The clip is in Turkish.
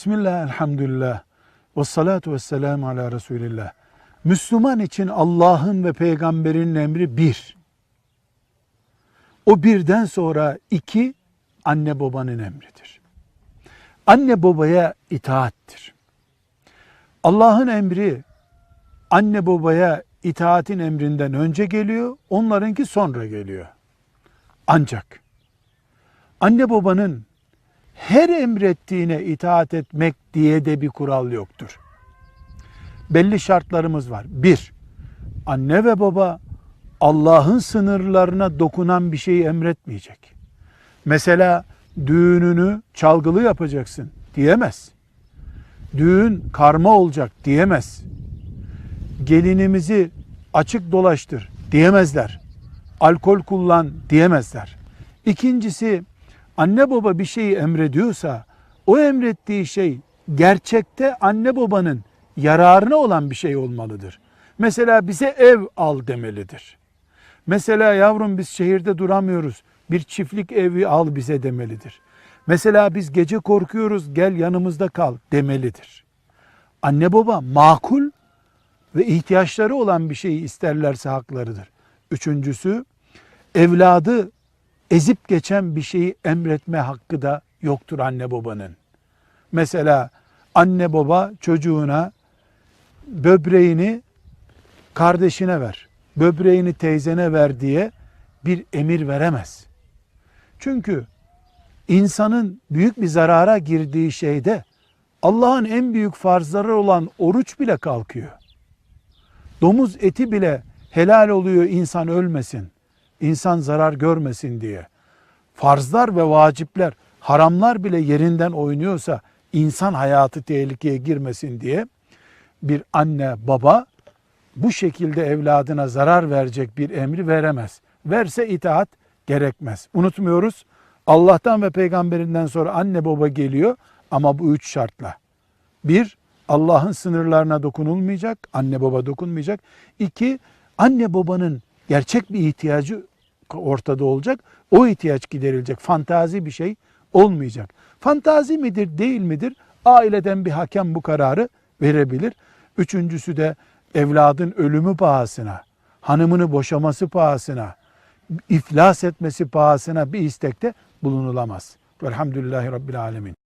Bismillah, elhamdülillah, ve salatu ve selamu ala Resulillah. Müslüman için Allah'ın ve peygamberinin emri bir. O birden sonra iki, anne babanın emridir. Anne babaya itaattir. Allah'ın emri anne babaya itaatin emrinden önce geliyor, onlarınki sonra geliyor. Ancak anne babanın her emrettiğine itaat etmek diye de bir kural yoktur. Belli şartlarımız var. Bir, anne ve baba Allah'ın sınırlarına dokunan bir şeyi emretmeyecek. Mesela düğününü çalgılı yapacaksın diyemez. Düğün karma olacak diyemez. Gelinimizi açık dolaştır diyemezler. Alkol kullan diyemezler. İkincisi, anne baba bir şeyi emrediyorsa o emrettiği şey gerçekte anne babanın yararına olan bir şey olmalıdır. Mesela bize ev al demelidir. Mesela yavrum biz şehirde duramıyoruz, bir çiftlik evi al bize demelidir. Mesela biz gece korkuyoruz, gel yanımızda kal demelidir. Anne baba makul ve ihtiyaçları olan bir şeyi isterlerse haklarıdır. Üçüncüsü, evladı ezip geçen bir şeyi emretme hakkı da yoktur anne babanın. Mesela anne baba çocuğuna böbreğini kardeşine ver, böbreğini teyzene ver diye bir emir veremez. Çünkü insanın büyük bir zarara girdiği şeyde Allah'ın en büyük farzları olan oruç bile kalkıyor. Domuz eti bile helal oluyor insan ölmesin, insan zarar görmesin diye. Farzlar ve vacipler, haramlar bile yerinden oynuyorsa insan hayatı tehlikeye girmesin diye bir anne baba bu şekilde evladına zarar verecek bir emri veremez. Verse itaat gerekmez. Unutmuyoruz, Allah'tan ve peygamberinden sonra anne baba geliyor ama bu üç şartla. Bir, Allah'ın sınırlarına dokunulmayacak, anne baba dokunmayacak. İki, anne babanın gerçek bir ihtiyacı ortada olacak. O ihtiyaç giderilecek. Fantazi bir şey olmayacak. Fantazi midir, değil midir? Aileden bir hakem bu kararı verebilir. Üçüncüsü de evladın ölümü pahasına, hanımını boşaması pahasına, iflas etmesi pahasına bir istekte bulunulamaz. Velhamdülillahi Rabbil Alemin.